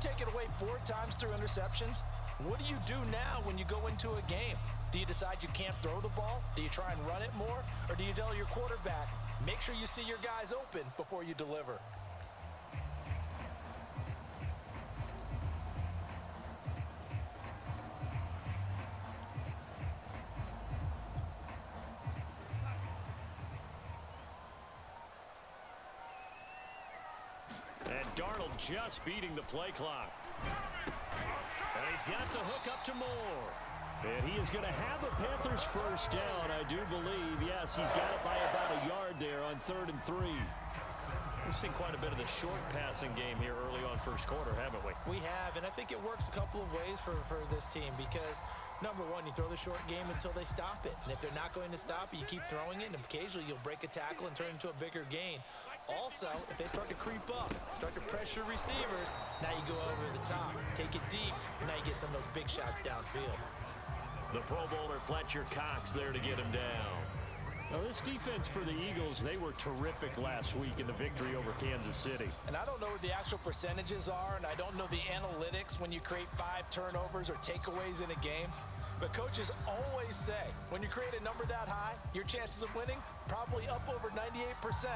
take it away 4 times through interceptions, what do you do now when you go into a game? Do you decide you can't throw the ball? Do you try and run it more? Or do you tell your quarterback, make sure you see your guys open before you deliver? And Darnold just beating the play clock. And he's got the hook up to Moore. And he is going to have a Panthers first down, I do believe. Yes, he's got it by about a yard there on 3rd and 3. We've seen quite a bit of the short passing game here early on first quarter, haven't we? We have, and I think it works a couple of ways for this team because, number one, you throw the short game until they stop it. And if they're not going to stop it, you keep throwing it, and occasionally you'll break a tackle and turn it into a bigger gain. Also, if they start to creep up, start to pressure receivers, now you go over the top, take it deep, and now you get some of those big shots downfield. The Pro Bowler Fletcher Cox there to get him down. Now, this defense for the Eagles, they were terrific last week in the victory over Kansas City. And I don't know what the actual percentages are, and I don't know the analytics when you create 5 turnovers or takeaways in a game. But coaches always say, when you create a number that high, your chances of winning probably up over 98%.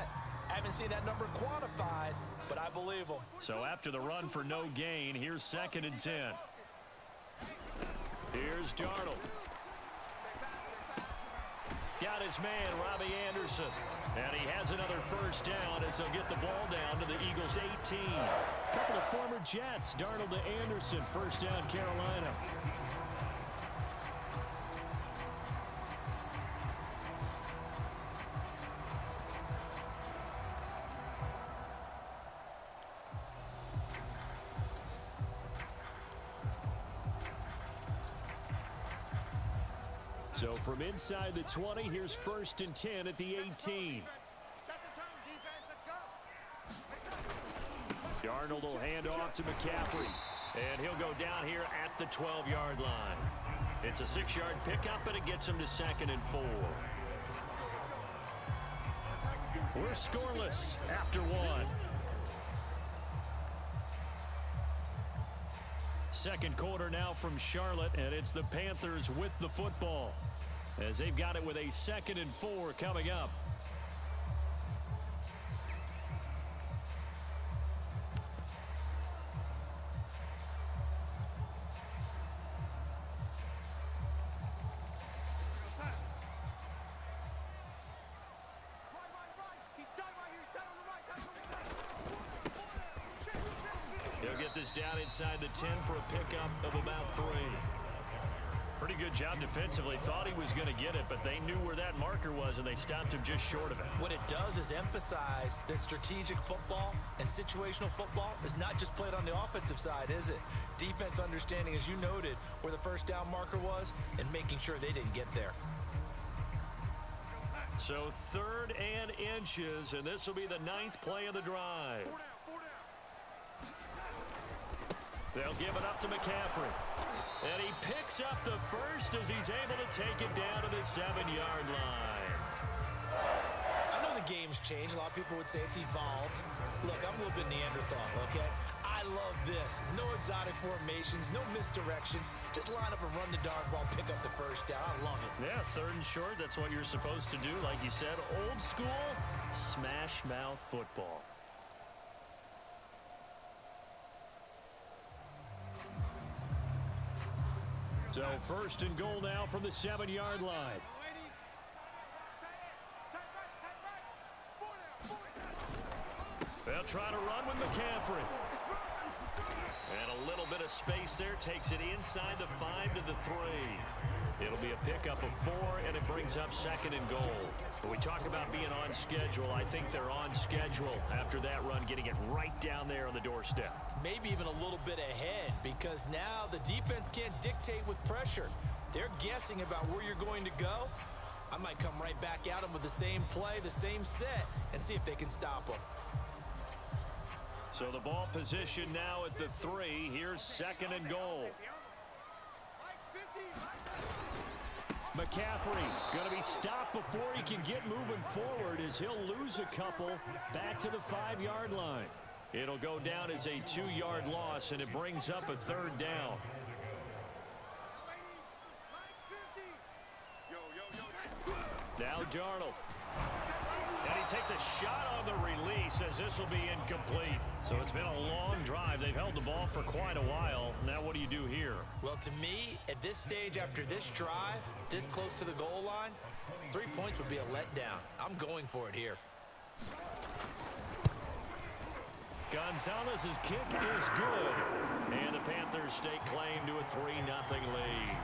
I haven't seen that number quantified, but I believe them. So after the run for no gain, here's 2nd and 10. Here's Darnold. Got his man, Robbie Anderson. And he has another first down as they'll get the ball down to the Eagles' 18. A couple of former Jets, Darnold to Anderson, first down Carolina. So from inside the 20, here's 1st and 10 at the 18. Darnold will hand off to McCaffrey. And he'll go down here at the 12-yard line. It's a 6-yard pickup, and it gets him to 2nd and 4. We're scoreless after 1. Second quarter now from Charlotte, and it's the Panthers with the football as they've got it with a 2nd and 4 coming up. He'll get this down inside the 10 for a pickup of about 3. Pretty good job defensively. Thought he was going to get it, but they knew where that marker was, and they stopped him just short of it. What it does is emphasize that strategic football and situational football is not just played on the offensive side, is it? Defense understanding, as you noted, where the first down marker was and making sure they didn't get there. So 3rd and inches, and this will be the 9th play of the drive. They'll give it up to McCaffrey. And he picks up the first as he's able to take it down to the 7-yard line. I know the game's changed. A lot of people would say it's evolved. Look, I'm a little bit Neanderthal, okay? I love this. No exotic formations, no misdirection. Just line up and run the darn ball, pick up the first down. I love it. Yeah, 3rd and short, that's what you're supposed to do. Like you said, old school, smash mouth football. So 1st and goal now from the 7-yard line. They'll try to run with McCaffrey. And a little bit of space there takes it inside the 5 to the 3. It'll be a pickup of 4, and it brings up 2nd and goal. But we talk about being on schedule. I think they're on schedule after that run, getting it right down there on the doorstep. Maybe even a little bit ahead, because now the defense can't dictate with pressure. They're guessing about where you're going to go. I might come right back at them with the same play, the same set, and see if they can stop them. So the ball position now at the 3. Here's 2nd and goal. McCaffrey going to be stopped before he can get moving forward as he'll lose a couple back to the 5-yard line. It'll go down as a 2-yard loss, and it brings up a 3rd down. Now Darnold. And he takes a shot on the release as this will be incomplete. So it's been a long drive. They've held the ball for quite a while. Now what do you do here? Well, to me, at this stage after this drive, this close to the goal line, 3 points would be a letdown. I'm going for it here. Gonzalez's kick is good. And the Panthers stake claim to a 3-0 lead.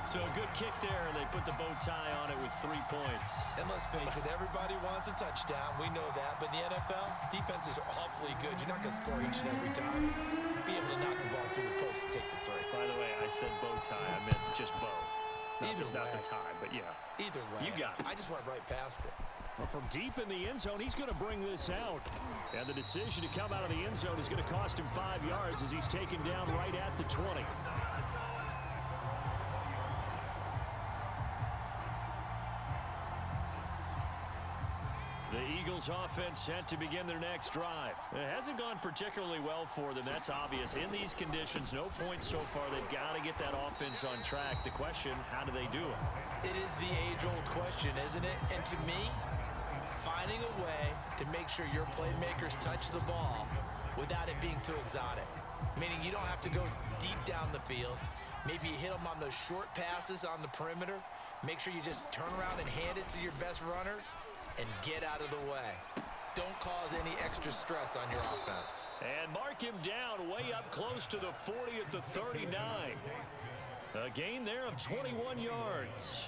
So a good kick there, and they put the bow tie on it with 3 points. And let's face it, everybody wants a touchdown. We know that. But in the NFL, defenses are awfully good. You're not going to score each and every time. Be able to knock the ball through the post and take the 3. By the way, I said bow tie. I meant just bow. Not the tie, but yeah. Either way. You got it. I just went right past it. Well, from deep in the end zone, he's going to bring this out. And the decision to come out of the end zone is going to cost him 5 yards as he's taken down right at the 20. The Eagles offense set to begin their next drive. It hasn't gone particularly well for them. That's obvious. In these conditions, no points so far. They've got to get that offense on track. The question, how do they do it? It is the age-old question, isn't it? And to me, finding a way to make sure your playmakers touch the ball without it being too exotic. Meaning you don't have to go deep down the field. Maybe you hit them on those short passes on the perimeter. Make sure you just turn around and hand it to your best runner and get out of the way. Don't cause any extra stress on your offense. And mark him down way up close to the 40 at the 39. A gain there of 21 yards.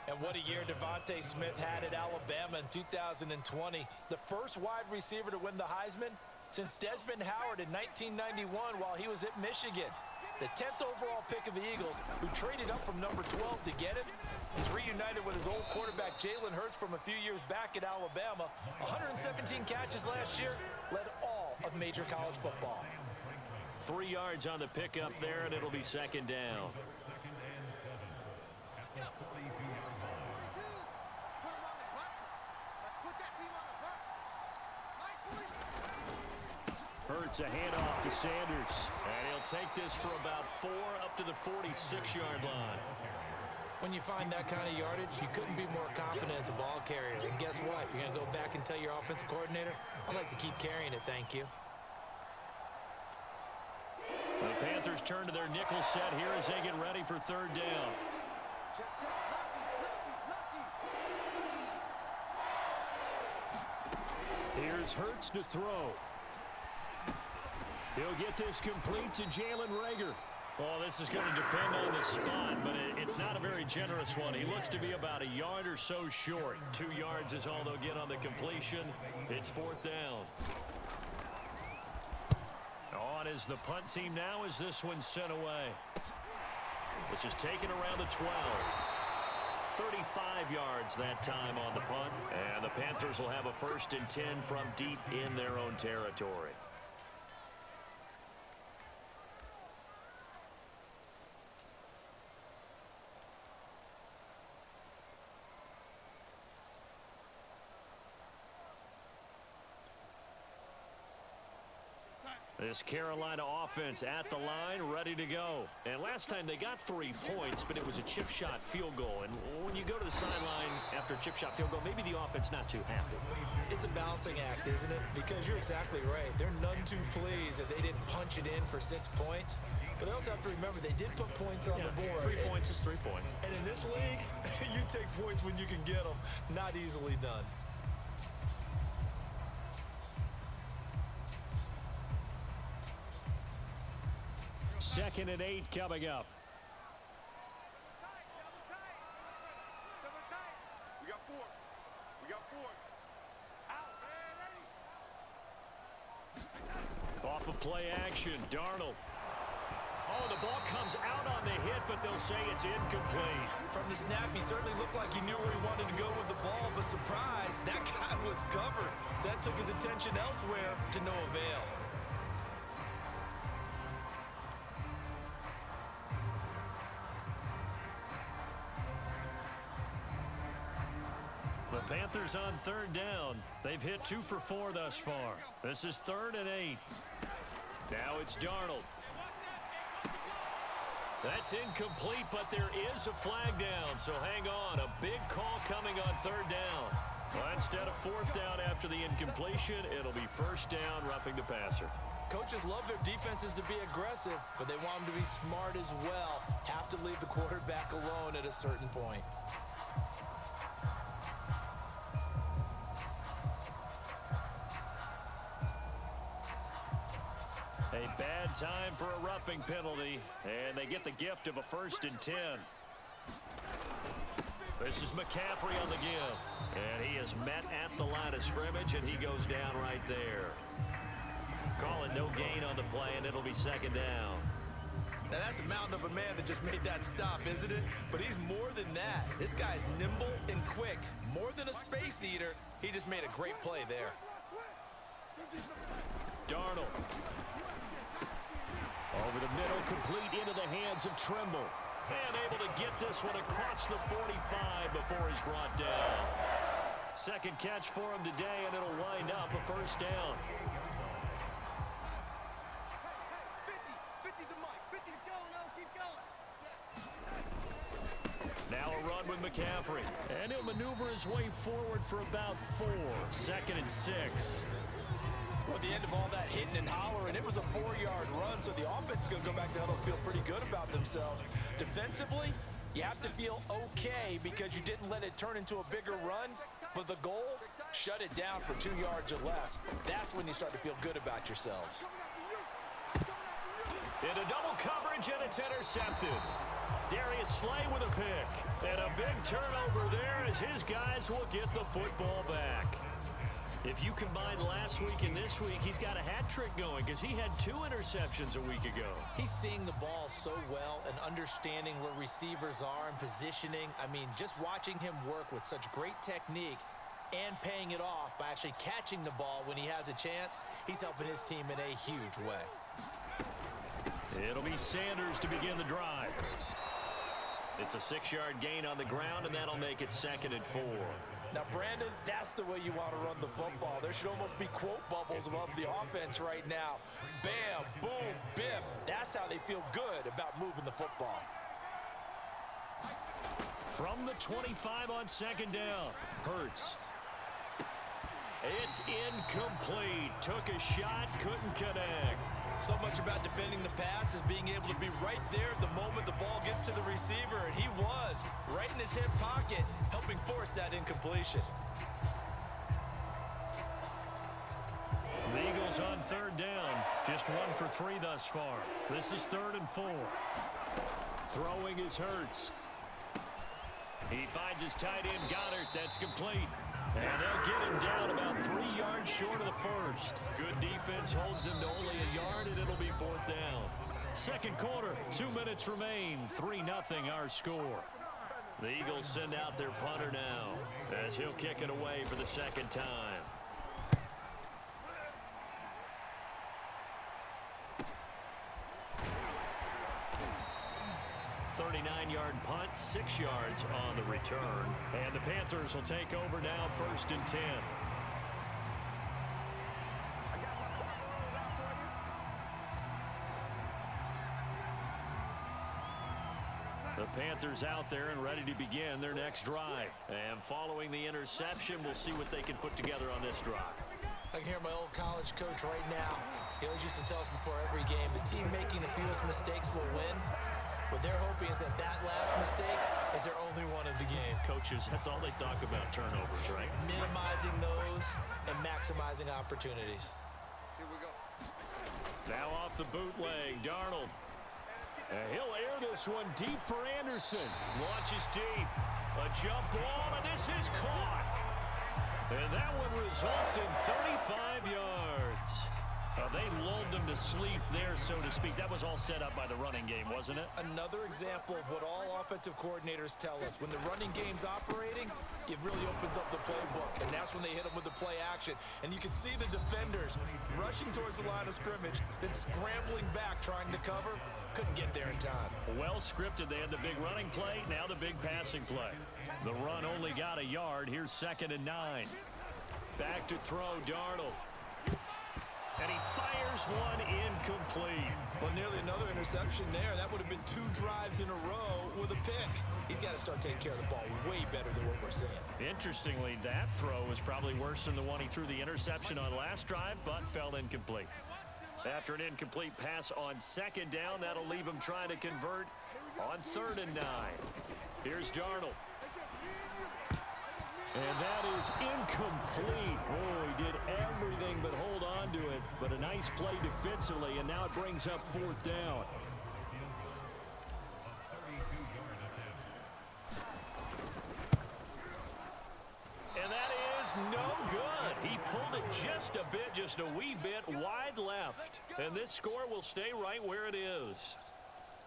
And what a year Devontae Smith had at Alabama in 2020. The first wide receiver to win the Heisman since Desmond Howard in 1991 while he was at Michigan. The 10th overall pick of the Eagles, who traded up from number 12 to get it. He's reunited with his old quarterback Jalen Hurts from a few years back at Alabama. 117 catches last year, led all of major college football. 3 yards on the pickup there, and it'll be 2nd down. Hurts a handoff to Sanders. And he'll take this for about 4 up to the 46-yard line. When you find that kind of yardage, you couldn't be more confident as a ball carrier. And guess what? You're going to go back and tell your offensive coordinator, I'd like to keep carrying it, thank you. The Panthers turn to their nickel set here as they get ready for 3rd down. Here's Hurts to throw. He'll get this complete to Jalen Reagor. Well, this is going to depend on the spot, but it's not a very generous one. He looks to be about a yard or so short. 2 yards is all they'll get on the completion. It's 4th down. On is the punt team now as this one's sent away. This is taken around the 12. 35 yards that time on the punt. And the Panthers will have a 1st and 10 from deep in their own territory. This Carolina offense at the line, ready to go. And last time they got 3 points, but it was a chip shot field goal. And when you go to the sideline after a chip shot field goal, maybe the offense not too happy. It's a balancing act, isn't it? Because you're exactly right. They're none too pleased that they didn't punch it in for 6 points. But they also have to remember they did put points on the board. 3 points is 3 points. And in this league, you take points when you can get them. Not easily done. Second and 8 coming up. We got 4. We got 4. Off of play action, Darnold. Oh, the ball comes out on the hit, but they'll say it's incomplete. From the snap, he certainly looked like he knew where he wanted to go with the ball, but surprise, that guy was covered. So that took his attention elsewhere to no avail. The The Panthers on third down. They've hit 2 for 4 thus far. This is 3rd and 8. Now it's Darnold. That's incomplete, but there is a flag down, so hang on. A big call coming on 3rd down. Well, instead of 4th down after the incompletion, it'll be 1st down, roughing the passer. Coaches love their defenses to be aggressive, but they want them to be smart as well. Have to leave the quarterback alone at a certain point. A bad time for a roughing penalty, and they get the gift of a 1st and 10. This is McCaffrey on the give, and he is met at the line of scrimmage, and he goes down right there. Calling no gain on the play, and it'll be 2nd down. Now that's a mountain of a man that just made that stop, isn't it? But he's more than that. This guy's nimble and quick. More than a space eater, he just made a great play there. Darnold. Over the middle, complete into the hands of Trimble. And able to get this one across the 45 before he's brought down. 2nd catch for him today, and it'll wind up a 1st down. Now a run with McCaffrey. And he'll maneuver his way forward for about 4. 2nd and 6. Well, at the end of all that hitting and hollering, it was a 4-yard run, so the offense is going to go back to huddle and feel pretty good about themselves. Defensively, you have to feel okay because you didn't let it turn into a bigger run, but the goal, shut it down for 2 yards or less. That's when you start to feel good about yourselves. Into double coverage, and it's intercepted. Darius Slay with a pick. And a big turnover there as his guys will get the football back. If you combine last week and this week, he's got a hat trick going because he had 2 interceptions a week ago. He's seeing the ball so well and understanding where receivers are and positioning. I mean, just watching him work with such great technique and paying it off by actually catching the ball when he has a chance, he's helping his team in a huge way. It'll be Sanders to begin the drive. It's a 6-yard gain on the ground, and that'll make it 2nd and 4. Now, Brandon, that's the way you want to run the football. There should almost be quote bubbles above the offense right now. Bam, boom, biff. That's how they feel good about moving the football. From the 25 on 2nd down, Hurts. It's incomplete. Took a shot, couldn't connect. So much about defending the pass is being able to be right there at the moment the ball gets to the receiver, and he was right in his hip pocket, helping force that incompletion. The Eagles on 3rd down, just 1 for 3 thus far. This is 3rd and 4. Throwing is Hurts. He finds his tight end Goddard. That's complete. And they'll get him down about 3 yards short of the 1st. Good defense holds him to only a yard, and it'll be 4th down. 2nd quarter, 2 minutes remain. 3-0 our score. The Eagles send out their punter now as he'll kick it away for the 2nd time. 39-yard punt, 6 yards on the return. And the Panthers will take over now, 1st and 10. The Panthers out there and ready to begin their next drive. And following the interception, we'll see what they can put together on this drive. I can hear my old college coach right now. He always used to tell us before every game, the team making the fewest mistakes will win. What they're hoping is that last mistake is their only one of the game. Coaches, that's all they talk about, turnovers, right? Minimizing those and maximizing opportunities. Here we go. Now off the bootleg, Darnold. He'll air this one deep for Anderson. Launches deep. A jump ball, and this is caught. And that one results in 35 yards. They lulled them to sleep there, so to speak. That was all set up by the running game, wasn't it? Another example of what all offensive coordinators tell us. When the running game's operating, it really opens up the playbook, and that's when they hit them with the play action. And you can see the defenders rushing towards the line of scrimmage, then scrambling back, trying to cover. Couldn't get there in time. Well scripted. They had the big running play, now the big passing play. The run only got a yard. Here's 2nd and 9. Back to throw, Darnold. And he fires one incomplete. Well, nearly another interception there. That would have been 2 drives in a row with a pick. He's got to start taking care of the ball way better than what we're seeing. Interestingly, that throw was probably worse than the one he threw the interception on last drive, but fell incomplete. After an incomplete pass on 2nd down, that'll leave him trying to convert on 3rd and 9. Here's Darnold. And that is incomplete. Oh, he did everything but hold on to it. But a nice play defensively, and now it brings up 4th down. And that is no good. He pulled it just a bit, just a wee bit wide left. And this score will stay right where it is.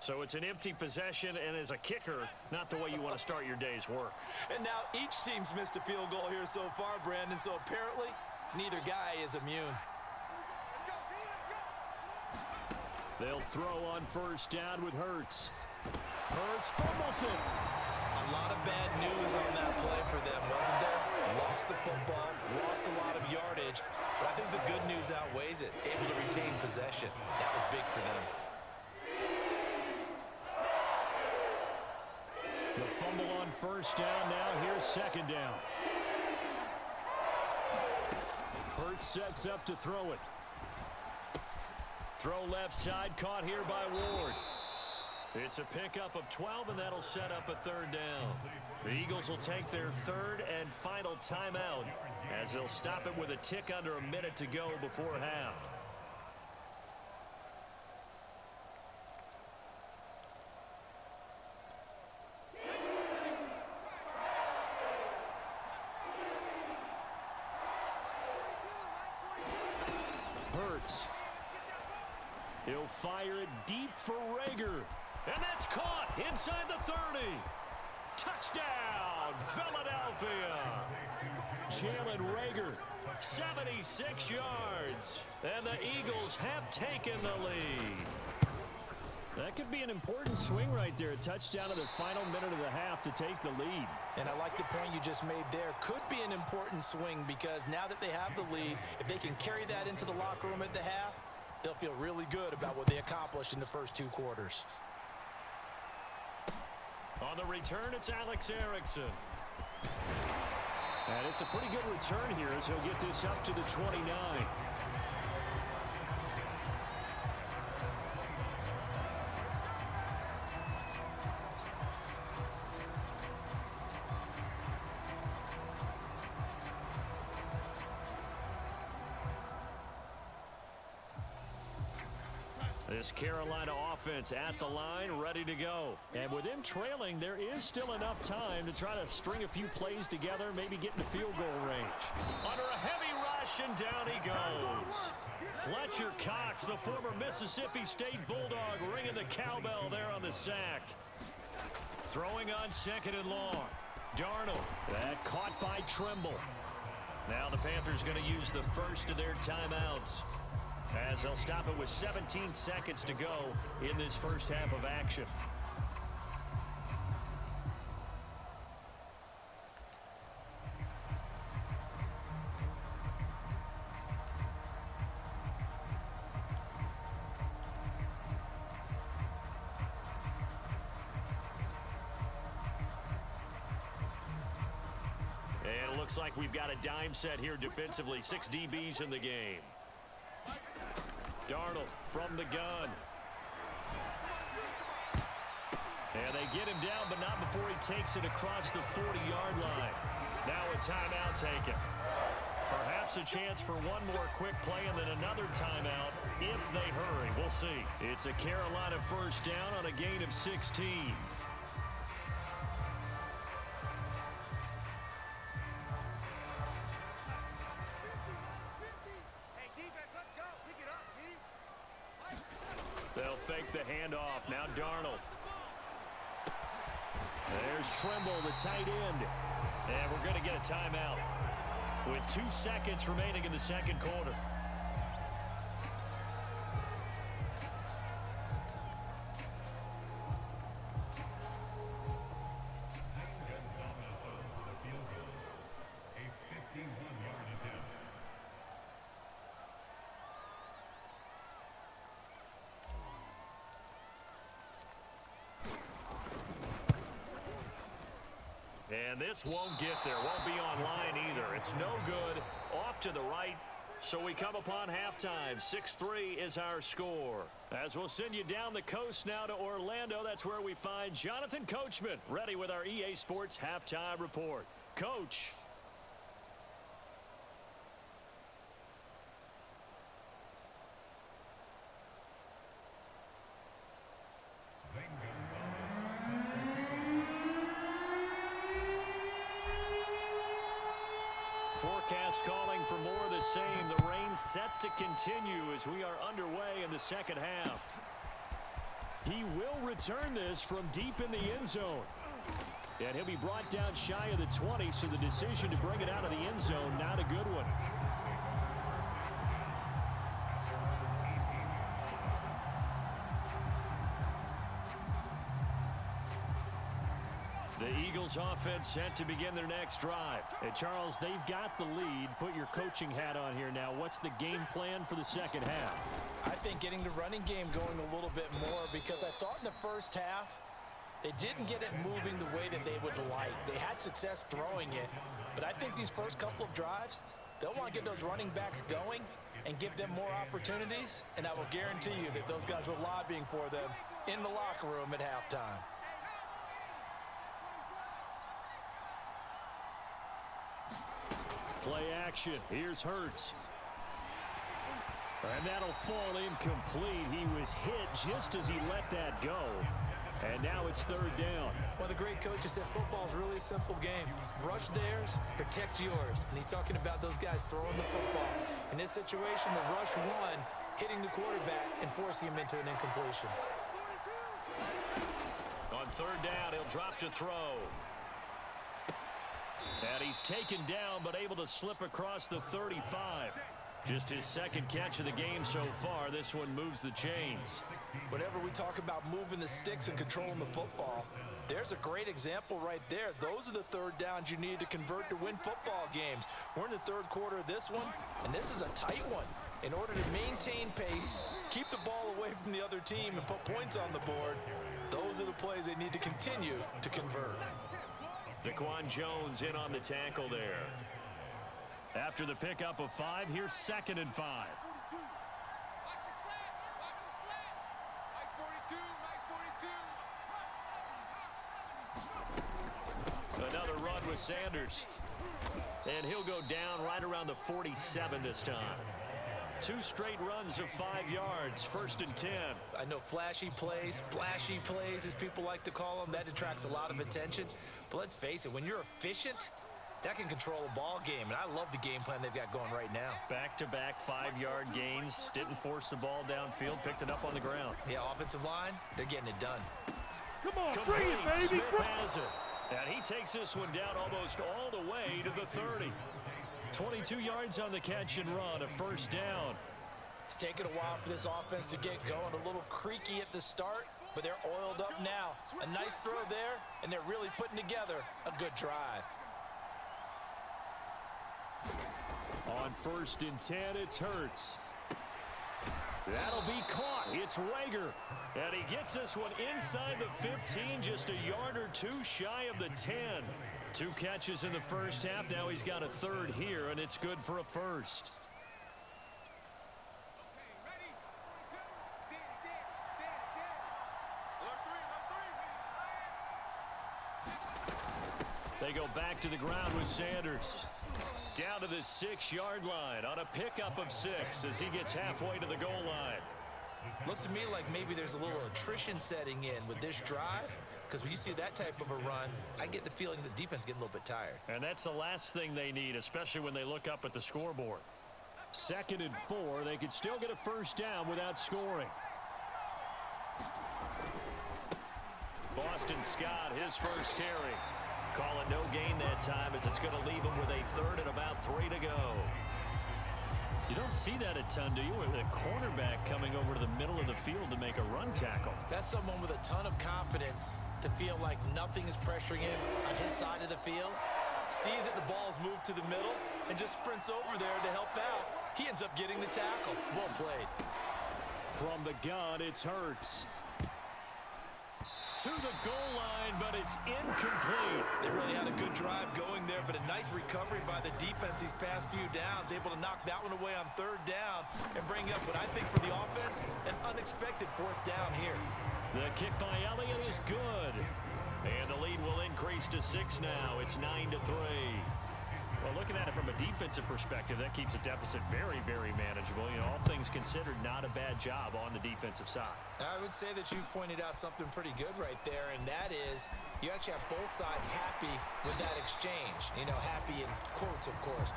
So it's an empty possession, and as a kicker, not the way you want to start your day's work. And now each team's missed a field goal here so far, Brandon, so apparently neither guy is immune. They'll throw on 1st down with Hurts. Hurts fumbles it. A lot of bad news on that play for them, wasn't there? Lost the football, lost a lot of yardage, but I think the good news outweighs it. Able to retain possession. That was big for them. The fumble on 1st down. Now here's 2nd down. Hurts sets up to throw it. Throw left side, caught here by Ward. It's a pickup of 12, and that'll set up a 3rd down. The Eagles will take their 3rd and final timeout as they'll stop it with a tick under a minute to go before half. Hurts. He'll fire it deep for Rager. And that's caught inside the 30. Touchdown, Philadelphia. Jalen Rager, 76 yards. And the Eagles have taken the lead. That could be an important swing right there. A touchdown in the final minute of the half to take the lead. And I like the point you just made there. Could be an important swing because now that they have the lead, if they can carry that into the locker room at the half, they'll feel really good about what they accomplished in the first 2 quarters. On the return, it's Alex Erickson. And it's a pretty good return here as he'll get this up to the 29. This Carolina offense at the line, ready to go. And with them trailing, there is still enough time to try to string a few plays together, maybe get into field goal range. Under a heavy rush, and down he goes. Fletcher Cox, the former Mississippi State Bulldog, ringing the cowbell there on the sack. Throwing on 2nd and long. Darnold, that caught by Trimble. Now the Panthers going to use the first of their timeouts, as they'll stop it with 17 seconds to go in this first half of action. And it looks like we've got a dime set here defensively. 6 DBs in the game. Darnold from the gun. And they get him down, but not before he takes it across the 40-yard line. Now a timeout taken. Perhaps a chance for one more quick play and then another timeout if they hurry. We'll see. It's a Carolina first down on a gain of 16. Hey, defense, let's go. Pick it up. They'll fake the handoff. Now Darnold. There's Trimble, the tight end. And we're going to get a timeout with 2 seconds remaining in the second quarter. And this won't get there. Won't be online either. It's no good. Off to the right. So we come upon halftime. 6-3 is our score. As we'll send you down the coast now to Orlando, that's where we find Jonathan Coachman ready with our EA Sports halftime report. Coach. Forecast calling for more of the same. The rain set to continue as we are underway in the second half. He will return this from deep in the end zone. And he'll be brought down shy of the 20, so the decision to bring it out of the end zone, not a good one. The Eagles offense set to begin their next drive. And Charles, they've got the lead. Put your coaching hat on here now. What's the game plan for the second half? I think getting the running game going a little bit more, because I thought in the first half they didn't get it moving the way that they would like. They had success throwing it, but I think these first couple of drives, they'll want to get those running backs going and give them more opportunities, and I will guarantee you that those guys were lobbying for them in the locker room at halftime. Play action. Here's Hurts. And that'll fall incomplete. He was hit just as he let that go. And now it's third down. One of the great coaches said football's really a simple game. Rush theirs, protect yours. And he's talking about those guys throwing the football. In this situation, the rush one, hitting the quarterback and forcing him into an incompletion. On third down, he'll drop to throw. And he's taken down, but able to slip across the 35. Just his second catch of the game so far. This one moves the chains. Whenever we talk about moving the sticks and controlling the football, there's a great example right there. Those are the third downs you need to convert to win football games. We're in the third quarter of this one, and this is a tight one. In order to maintain pace, keep the ball away from the other team, and put points on the board, those are the plays they need to continue to convert. Daquan Jones in on the tackle there. After the pickup of 5, here's 2nd and 5. Another run with Sanders. And he'll go down right around the 47 this time. 2 straight runs of 5 yards, 1st and 10. I know flashy plays, splashy plays, as people like to call them, that attracts a lot of attention. But let's face it, when you're efficient, that can control a ball game. And I love the game plan they've got going right now. Back-to-back 5-yard gains. Didn't force the ball downfield. Picked it up on the ground. Yeah, offensive line, they're getting it done. Come on, Complete. bring it, baby. Smith has it. And he takes this one down almost all the way to the 30. 22 yards on the catch and run, a 1st down. It's taken a while for this offense to get going. A little creaky at the start, but they're oiled up now. A nice throw there, and they're really putting together a good drive. On 1st and 10, it's Hurts. That'll be caught. It's Rager. And he gets this one inside the 15, just a yard or 2 shy of the 10. 2 catches in the first half. Now he's got a 3rd here, and it's good for a 1st. They go back to the ground with Sanders. Down to the 6-yard line on a pickup of 6 as he gets halfway to the goal line. Looks to me like maybe there's a little attrition setting in with this drive, because when you see that type of a run, I get the feeling the defense getting a little bit tired. And that's the last thing they need, especially when they look up at the scoreboard. 2nd and 4, they could still get a 1st down without scoring. Boston Scott, his first carry. Call it no gain that time as it's going to leave him with a third and about 3 to go. You don't see that a ton, do you? With a cornerback coming over to the middle of the field to make a run tackle. That's someone with a ton of confidence to feel like nothing is pressuring him on his side of the field. Sees that the ball's moved to the middle and just sprints over there to help out. He ends up getting the tackle. Well played. From the gun, it's Hurts. To the goal line, but it's incomplete. They really had a good drive going there, but a nice recovery by the defense these past few downs. Able to knock that one away on third down and bring up what I think for the offense, an unexpected fourth down here. The kick by Elliott is good. And the lead will increase to 6 now. It's 9-3. Well, looking at it from a defensive perspective, that keeps the deficit very, very manageable. You know, all things considered, not a bad job on the defensive side. I would say that you've pointed out something pretty good right there, and that is you actually have both sides happy with that exchange. You know, happy in quotes, of course.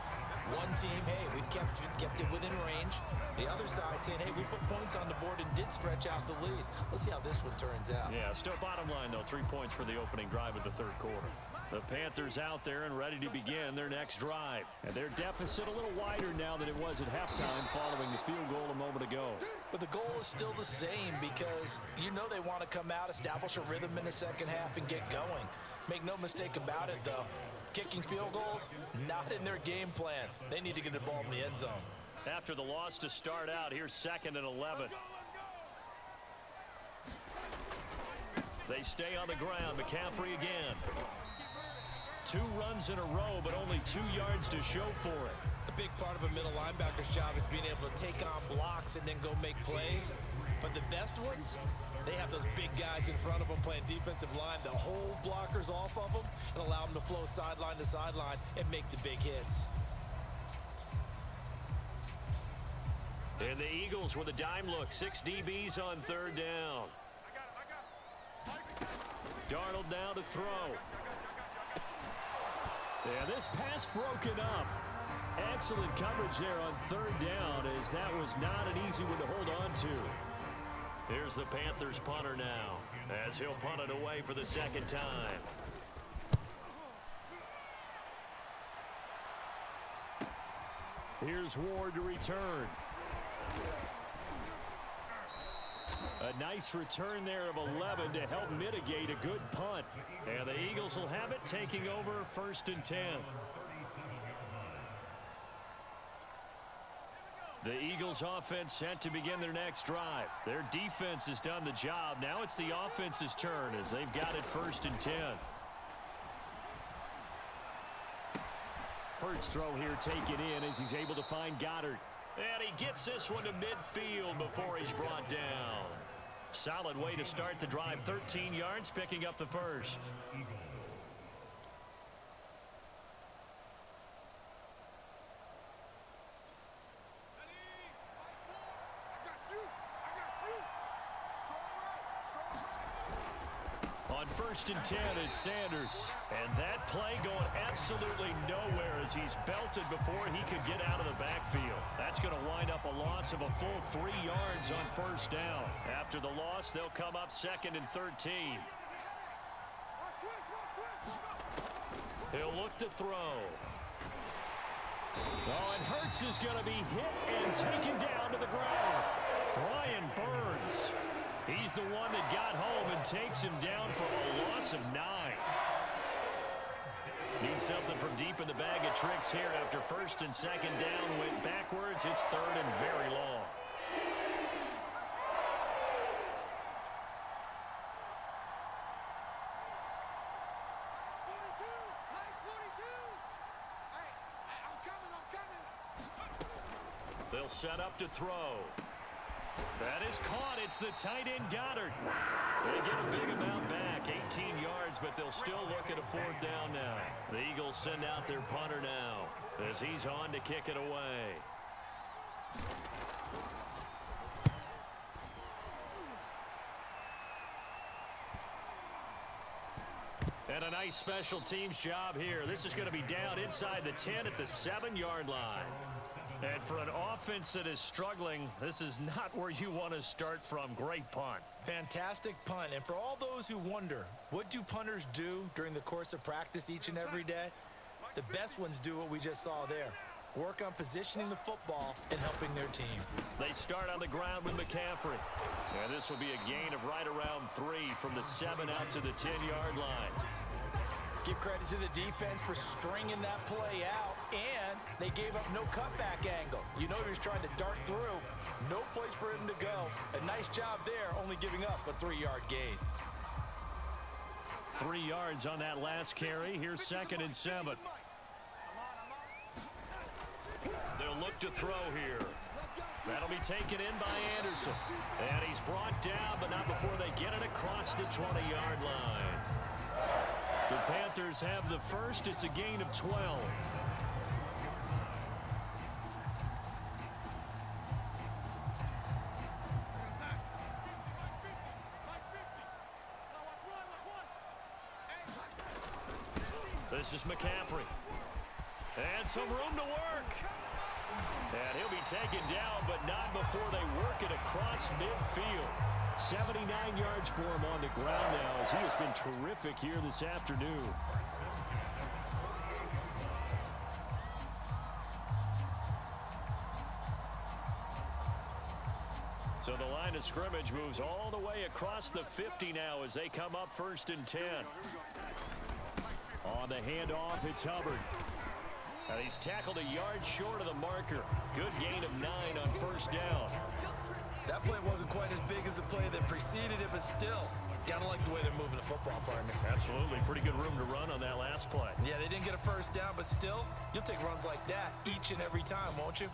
One team, hey, we've kept it within range. The other side saying, hey, we put points on the board and did stretch out the lead. Let's see how this one turns out. Yeah, still bottom line, though, 3 points for the opening drive of the third quarter. The Panthers out there and ready to begin their next drive. And their deficit a little wider now than it was at halftime following the field goal a moment ago. But the goal is still the same because you know they want to come out, establish a rhythm in the second half, and get going. Make no mistake about it, though. Kicking field goals, not in their game plan. They need to get the ball in the end zone. After the loss to start out, here's 2nd and 11. They stay on the ground. McCaffrey again. 2 runs in a row, but only 2 yards to show for it. A big part of a middle linebacker's job is being able to take on blocks and then go make plays. But the best ones, they have those big guys in front of them playing defensive line to hold blockers off of them and allow them to flow sideline to sideline and make the big hits. And the Eagles with a dime look. 6 DBs on third down. Darnold now to throw. Yeah, this pass broken up. Excellent coverage there on third down, as that was not an easy one to hold on to. Here's the Panthers punter now, as he'll punt it away for the second time. Here's Ward to return. A nice return there of 11 to help mitigate a good punt. And the Eagles will have it, taking over 1st and 10. The Eagles offense set to begin their next drive. Their defense has done the job. Now it's the offense's turn as they've got it 1st and 10. Hurts throw here taken in as he's able to find Goddard. And he gets this one to midfield before he's brought down. Solid way to start the drive. 13 yards, picking up the first. On 1st and 10, it's Sanders. And that play going absolutely nowhere as he's belted before he could get out of the backfield. That's going to wind up a loss of a full 3 yards on 1st down. After the loss, they'll come up 2nd and 13. He'll look to throw. Oh, and Hurts is going to be hit and taken down to the ground. Brian Burns. He's the one that got home and takes him down for a loss of 9. Need something from deep in the bag of tricks here after 1st and 2nd down went backwards. It's 3rd and very long. They'll set up to throw. That is caught. It's the tight end Goddard. They get a big amount back, 18 yards, but they'll still look at a 4th down now. The Eagles send out their punter now as he's on to kick it away. And a nice special teams job here. This is going to be down inside the 10 at the 7-yard line. And for an offense that is struggling, this is not where you want to start from. Great punt. Fantastic punt. And for all those who wonder, what do punters do during the course of practice each and every day? The best ones do what we just saw there. Work on positioning the football and helping their team. They start on the ground with McCaffrey. And this will be a gain of right around 3 from the 7 out to the 10-yard line. Give credit to the defense for stringing that play out, and they gave up no cutback angle. You know he was trying to dart through. No place for him to go. A nice job there, only giving up a 3-yard gain. 3 yards on that last carry. Here's 2nd and 7. They'll look to throw here. That'll be taken in by Anderson. And he's brought down, but not before they get it across the 20-yard line. The Panthers have the first. It's a gain of 12. This is McCaffrey. And some room to work. And he'll be taken down, but not before they work it across midfield. 79 yards for him on the ground now, as he has been terrific here this afternoon. So the line of scrimmage moves all the way across the 50 now as they come up 1st and 10. On the handoff, it's Hubbard. And he's tackled a yard short of the marker. Good gain of 9 on 1st down. That play wasn't quite as big as the play that preceded it, but still, gotta like the way they're moving the football, partner. Absolutely. Pretty good room to run on that last play. Yeah, they didn't get a 1st down, but still, you'll take runs like that each and every time, won't you?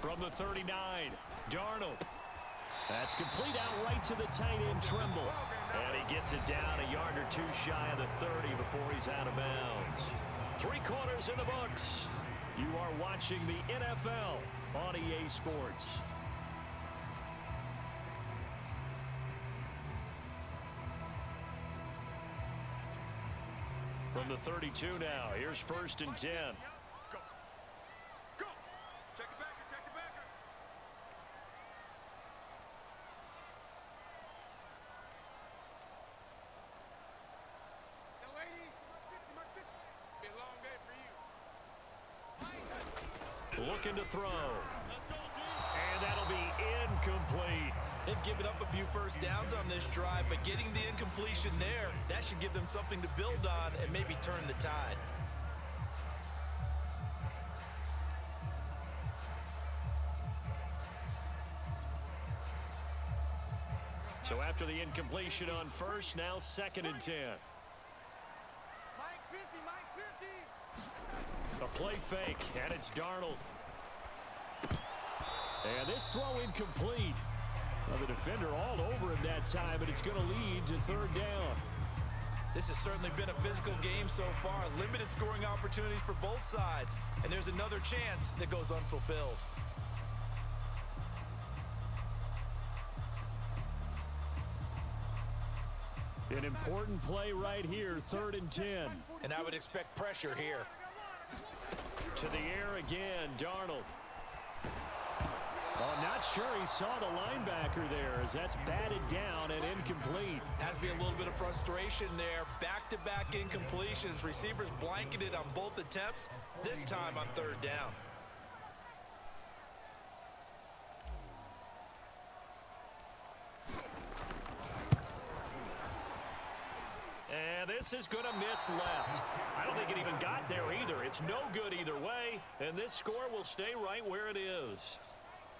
From the 39, Darnold. That's complete out right to the tight end, Trimble. And he gets it down a yard or 2 shy of the 30 before he's out of bounds. 3 quarters in the books. You are watching the NFL on EA Sports. From the 32 now, here's 1st and 10. Go. Go. Check it back. Check it back. Young lady, be a long day for you. Looking to throw. And that'll be incomplete. They've given up a few 1st downs on this drive, but getting the incompletion there, that should give them something to build on and maybe turn the tide. So after the incompletion on 1st, now 2nd and 10. Mike 50, Mike 50. A play fake, and it's Darnold. And this throw incomplete. Well, the defender all over him that time, but it's going to lead to 3rd down. This has certainly been a physical game so far. Limited scoring opportunities for both sides, and there's another chance that goes unfulfilled. An important play right here, 3rd and 10. And I would expect pressure here. To the air again, Darnold. Oh, not sure he saw the linebacker there as that's batted down and incomplete. Has to be a little bit of frustration there. Back-to-back incompletions. Receivers blanketed on both attempts, this time on 3rd down. And this is going to miss left. I don't think it even got there either. It's no good either way, and this score will stay right where it is.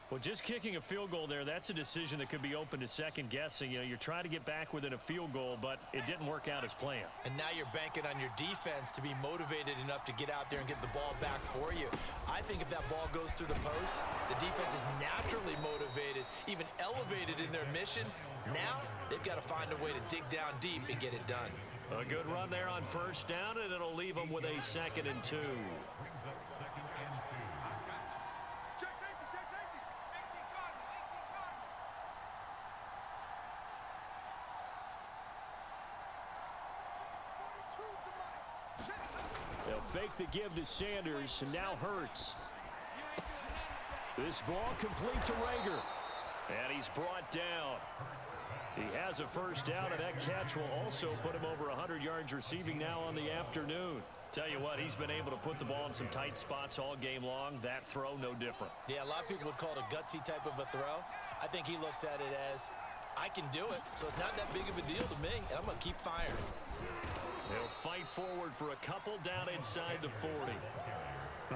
Well, just kicking a field goal there, that's a decision that could be open to second guessing. You know, you're trying to get back within a field goal, but it didn't work out as planned. And now you're banking on your defense to be motivated enough to get out there and get the ball back for you. I think if that ball goes through the post, the defense is naturally motivated, even elevated in their mission. Now they've got to find a way to dig down deep and get it done. A good run there on 1st down, and it'll leave them with a 2nd and 2. fake the give to Sanders, and now Hurts. This ball complete to Rager. And he's brought down. He has a first down, and that catch will also put him over 100 yards receiving now on the afternoon. Tell you what, he's been able to put the ball in some tight spots all game long. That throw, no different. Yeah, a lot of people would call it a gutsy type of a throw. I think he looks at it as, I can do it, so it's not that big of a deal to me, and I'm going to keep firing. He'll fight forward for a couple down inside the 40.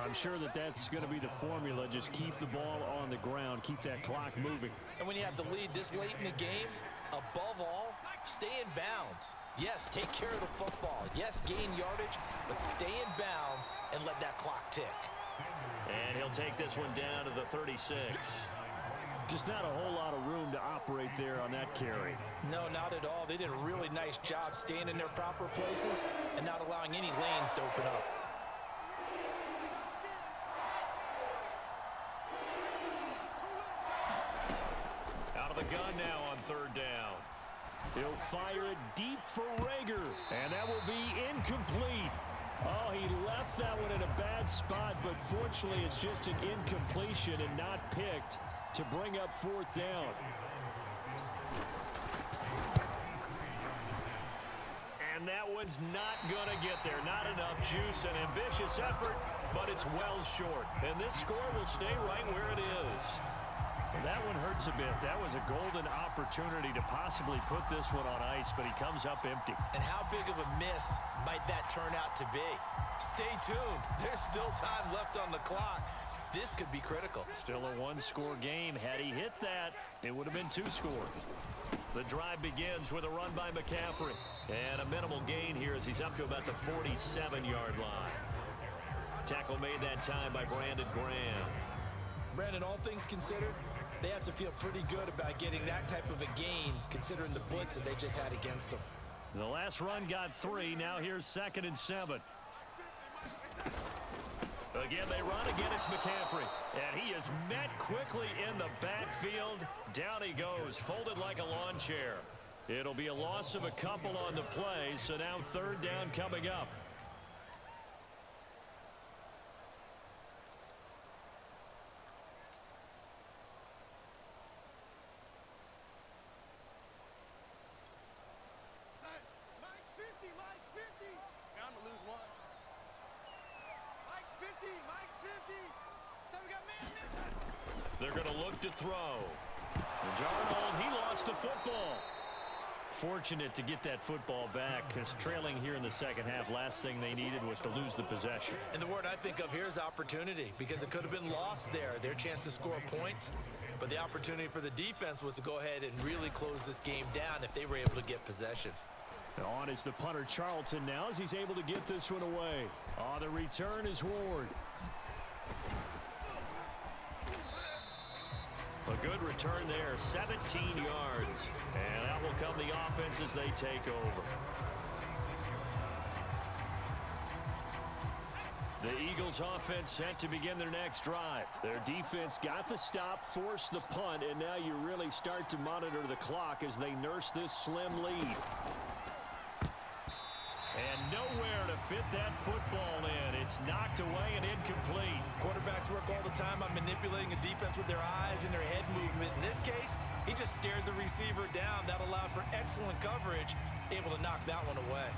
I'm sure that's going to be the formula. Just keep the ball on the ground, keep that clock moving. And when you have the lead this late in the game, above all, stay in bounds. Yes, take care of the football. Yes, gain yardage, but stay in bounds and let that clock tick. And he'll take this one down to the 36. Just not a whole lot of room to operate there on that carry. No, not at all. They did a really nice job staying in their proper places and not allowing any lanes to open up. Out of the gun now on third down. He'll fire it deep for Rager, and that will be incomplete. Oh, he left that one in a bad spot, but fortunately it's just an incompletion and not picked to bring up fourth down. And that one's not going to get there. Not enough juice, an ambitious effort, but it's well short. And this score will stay right where it is. Well, that one hurts a bit. That was a golden opportunity to possibly put this one on ice, but he comes up empty. And how big of a miss might that turn out to be? Stay tuned. There's still time left on the clock. This could be critical. Still a one-score game. Had he hit that, it would have been 2 scores. The drive begins with a run by McCaffrey. And a minimal gain here as he's up to about the 47-yard line. Tackle made that time by Brandon Graham. Brandon, all things considered, they have to feel pretty good about getting that type of a gain considering the blitz that they just had against them. The last run got 3. Now here's 2nd and 7. Again, they run. Again, it's McCaffrey. And he is met quickly in the backfield. Down he goes, folded like a lawn chair. It'll be a loss of a couple on the play, so now third down coming up. Mike's 50, Mike's 50. I'm going to lose one. Mike's 50, Mike's 50. So we got man. They're going to look to throw. Darnold, he lost the football. Fortunate to get that football back, because trailing here in the second half, last thing they needed was to lose the possession. And the word I think of here is opportunity, because it could have been lost there, their chance to score points. But the opportunity for the defense was to go ahead and really close this game down if they were able to get possession. On is the punter Charlton now as he's able to get this one away. On the return is Ward. A good return there, 17 yards. And out will come the offense as they take over. The Eagles offense set to begin their next drive. Their defense got the stop, forced the punt, and now you really start to monitor the clock as they nurse this slim lead. And nowhere to fit that football in. It's knocked away and incomplete. Quarterbacks work all the time on manipulating a defense with their eyes and their head movement. In this case, he just stared the receiver down. That allowed for excellent coverage, able to knock that one away.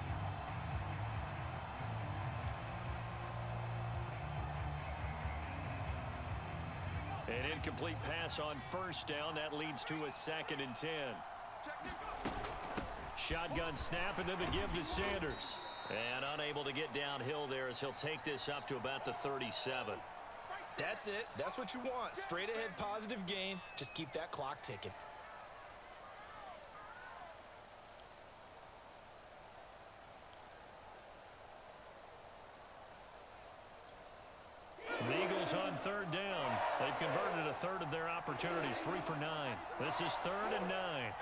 An incomplete pass on first down. That leads to a 2nd and 10. Shotgun snap, and then the give to Sanders. And unable to get downhill there as he'll take this up to about the 37. That's it. That's what you want. Straight ahead positive gain. Just keep that clock ticking. The Eagles on third down. They've converted a third of their opportunities, 3 for 9. This is 3rd and 9.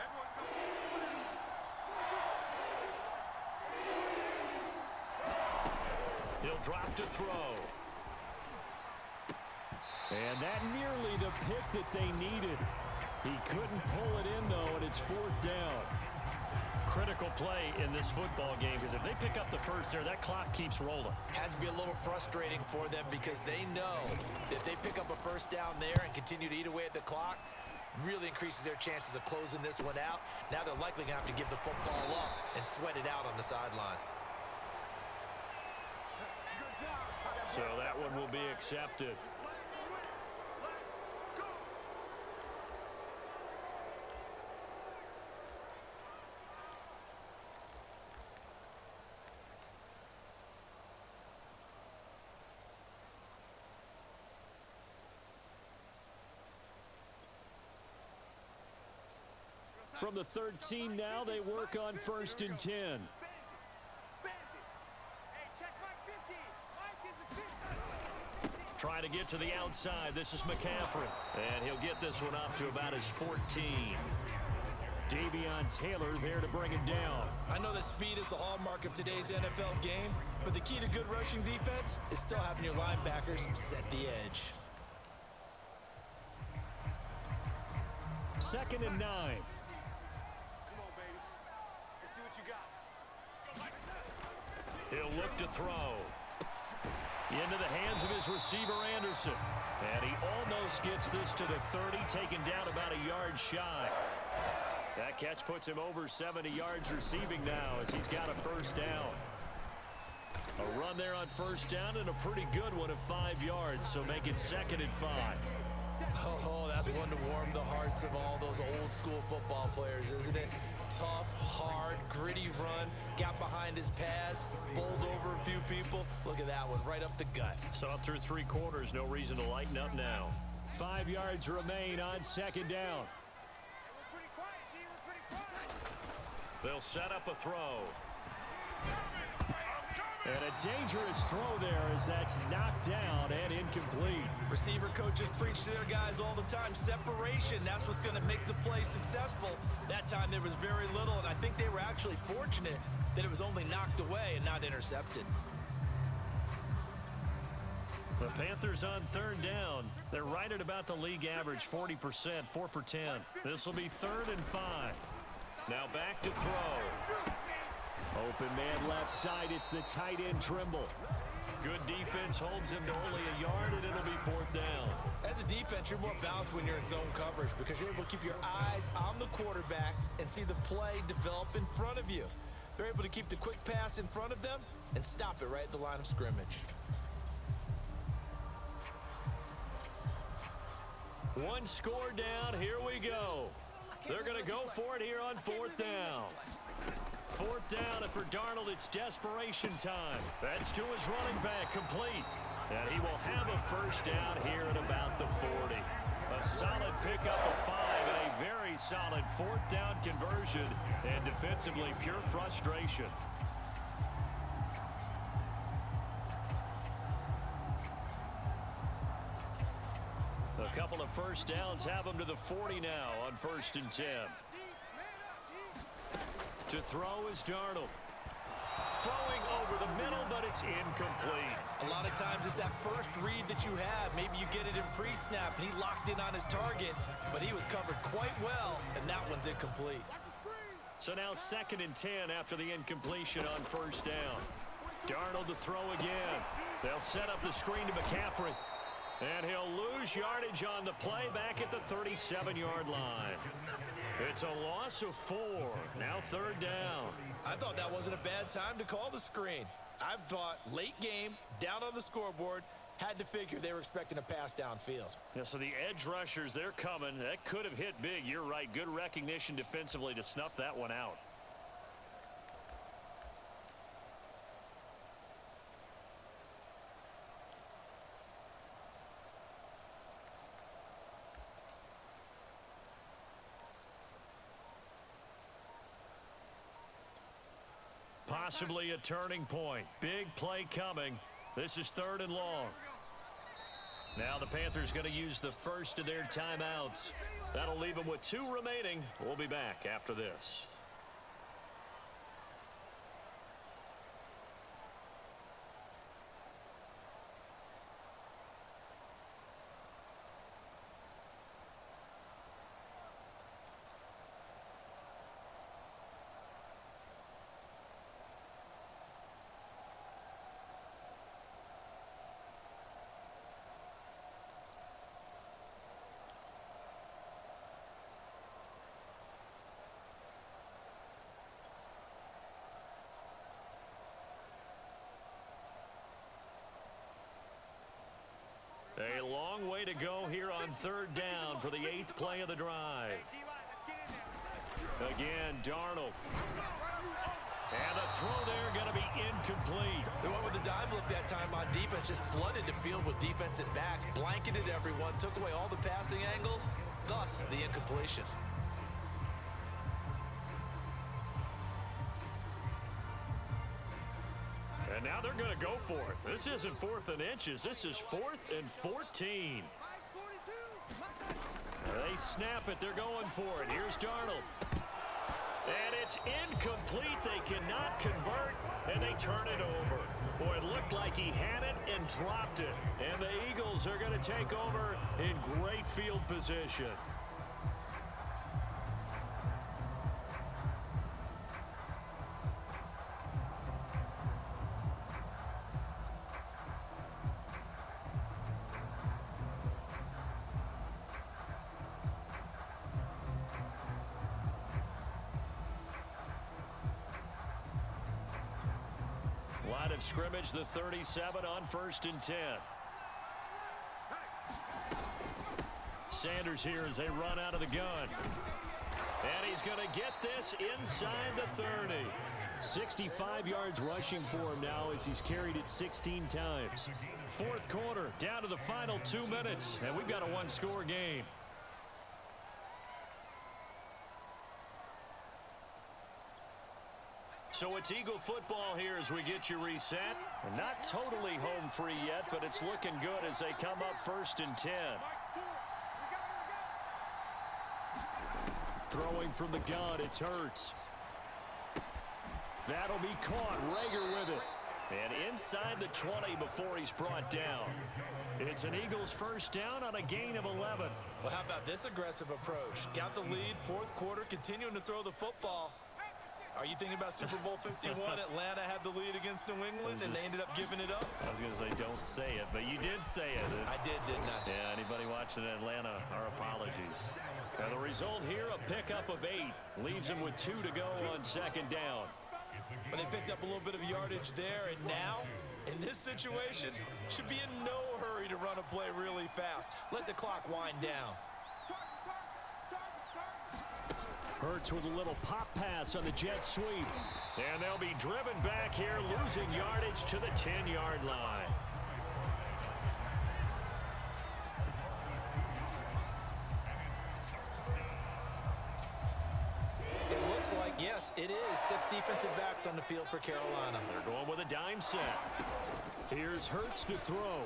He'll drop to throw. And that nearly the pick that they needed. He couldn't pull it in, though, and it's 4th down. critical play in this football game because if they pick up the first there, that clock keeps rolling. Has to be a little frustrating for them because they know that if they pick up a first down there and continue to eat away at the clock, really increases their chances of closing this one out. Now they're likely going to have to give the football up and sweat it out on the sideline. So that one will be accepted. From the 13 now, they work on 1st and 10. Trying to get to the outside. This is McCaffrey. And he'll get this one up to about his 14. Davion Taylor there to bring him down. I know that speed is the hallmark of today's NFL game, but the key to good rushing defense is still having your linebackers set the edge. 2nd and 9. He'll look to throw. Into the hands of his receiver, Anderson. And he almost gets this to the 30, taken down about a yard shy. That catch puts him over 70 yards receiving now as he's got a first down. A run there on first down and a pretty good one of 5 yards, so make it 2nd and 5. Oh, that's one to warm the hearts of all those old school football players, isn't it? Tough, hard, gritty run, got behind his pads, bowled over a few people. Look at that one, right up the gut. Saw it through 3 quarters, no reason to lighten up now. 5 yards remain on 2nd down. They'll set up a throw. And a dangerous throw there as that's knocked down and incomplete. Receiver coaches preach to their guys all the time. Separation, that's what's going to make the play successful. That time there was very little, and I think they were actually fortunate that it was only knocked away and not intercepted. The Panthers on 3rd down. They're right at about the league average, 40%, 4 for 10. This will be 3rd and 5. Now back to throw. Open man left side. It's the tight end Trimble. Good defense holds him to only a yard, and it'll be 4th down. As a defense, you're more balanced when you're in zone coverage because you're able to keep your eyes on the quarterback and see the play develop in front of you. They're able to keep the quick pass in front of them and stop it right at the line of scrimmage. One score down. Here we go. They're going to go for it here on 4th down. 4th down, and for Darnold, it's desperation time. That's to his running back, complete. And he will have a first down here at about the 40. A solid pickup of 5 and a very solid 4th down conversion. And defensively, pure frustration. A couple of first downs have them to the 40 now on 1st and 10. To throw is Darnold. Throwing over the middle, but it's incomplete. A lot of times it's that first read that you have. Maybe you get it in pre-snap, and he locked in on his target, but he was covered quite well, and that one's incomplete. So now 2nd and 10 after the incompletion on first down. Darnold to throw again. They'll set up the screen to McCaffrey. And he'll lose yardage on the play back at the 37-yard line. It's a loss of 4. Now 3rd down. I thought that wasn't a bad time to call the screen. I thought late game, down on the scoreboard, had to figure they were expecting a pass downfield. Yeah, so the edge rushers, they're coming. That could have hit big. You're right. Good recognition defensively to snuff that one out. Possibly a turning point. Big play coming. This is 3rd and long. Now the Panthers going to use the first of their timeouts. That'll leave them with 2 remaining. We'll be back after this. third down for the 8th play of the drive. Again, Darnold. And the throw there going to be incomplete. They went with the dime look that time on defense, just flooded the field with defensive backs, blanketed everyone, took away all the passing angles, thus the incompletion. And now they're going to go for it. This isn't 4th and inches. This is 4th and 14. They snap it. They're going for it. Here's Darnold. And it's incomplete. They cannot convert, and they turn it over. Boy, it looked like he had it and dropped it. And the Eagles are going to take over in great field position. Line of scrimmage, the 37 on 1st and 10. Sanders here as they run out of the gun. And he's going to get this inside the 30. 65 yards rushing for him now as he's carried it 16 times. 4th quarter, down to the final 2 minutes, and we've got a one-score game. So it's Eagle football here as we get you reset. And not totally home free yet, but it's looking good as they come up 1st and 10. Throwing from the gun, it's Hurts. That'll be caught. Rager with it. And inside the 20 before he's brought down. It's an Eagles first down on a gain of 11. Well, how about this aggressive approach? Got the lead, 4th quarter, continuing to throw the football. Are you thinking about Super Bowl 51? Atlanta had the lead against New England, and they ended up giving it up. I was going to say, don't say it, but you did say it. I didn't I? Yeah, anybody watching Atlanta, our apologies. And the result here, a pickup of 8. Leaves them with 2 to go on 2nd down. But they picked up a little bit of yardage there, and now, in this situation, should be in no hurry to run a play really fast. Let the clock wind down. Hurts with a little pop pass on the jet sweep. And they'll be driven back here, losing yardage to the 10-yard line. It looks like, yes, it is 6 defensive backs on the field for Carolina. They're going with a dime set. Here's Hurts to throw.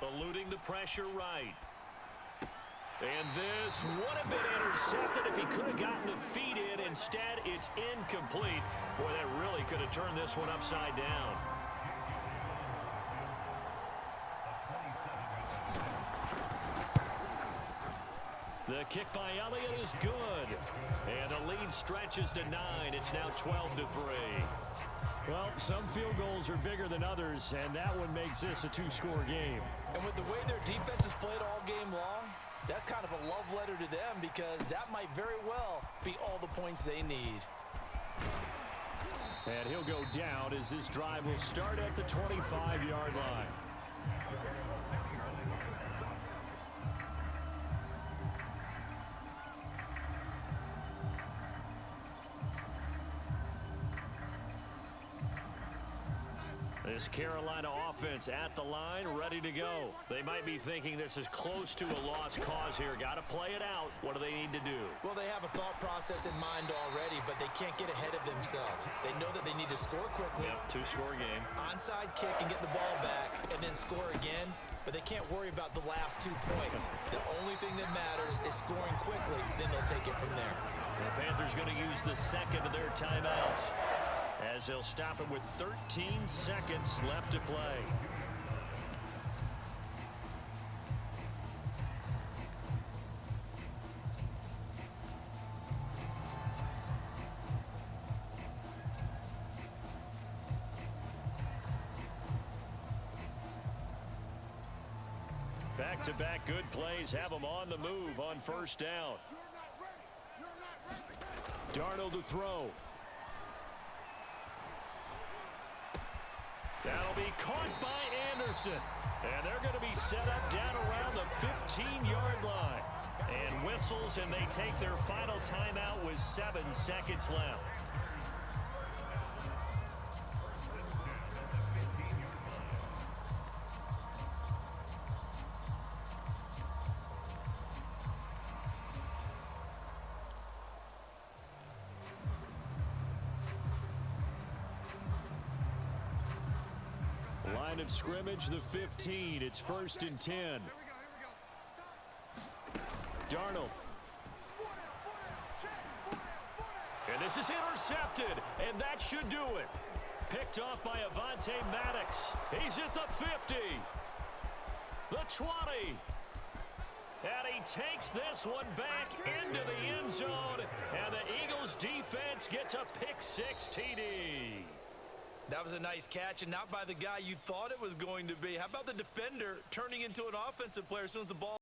Eluding the pressure right. And this would have been intercepted if he could have gotten the feet in. Instead, it's incomplete. Boy, that really could have turned this one upside down. The kick by Elliott is good. And the lead stretches to 9. It's now 12-3. Well, some field goals are bigger than others, and that one makes this a 2-score game. And with the way their defense has played all game long, that's kind of a love letter to them because that might very well be all the points they need. And he'll go down as this drive will start at the 25-yard line. This Carolina offense at the line, ready to go. They might be thinking this is close to a lost cause here. Got to play it out. What do they need to do? Well, they have a thought process in mind already, but they can't get ahead of themselves. They know that they need to score quickly. Yep, 2-score game. Onside kick and get the ball back and then score again, but they can't worry about the last 2 points. The only thing that matters is scoring quickly, then they'll take it from there. The Panthers going to use the second of their timeouts as they'll stop it with 13 seconds left to play. Back-to-back good plays have them on the move on 1st down. Darnold to throw. That'll be caught by Anderson. And they're going to be set up down around the 15-yard line. And whistles, and they take their final timeout with 7 seconds left. Line of scrimmage, the 15. It's 1st and 10. Darnold. And this is intercepted, and that should do it. Picked off by Avonte Maddox. He's at the 50. The 20. And he takes this one back into the end zone, and the Eagles defense gets a pick-6 TD. That was a nice catch, and not by the guy you thought it was going to be. How about the defender turning into an offensive player as soon as the ball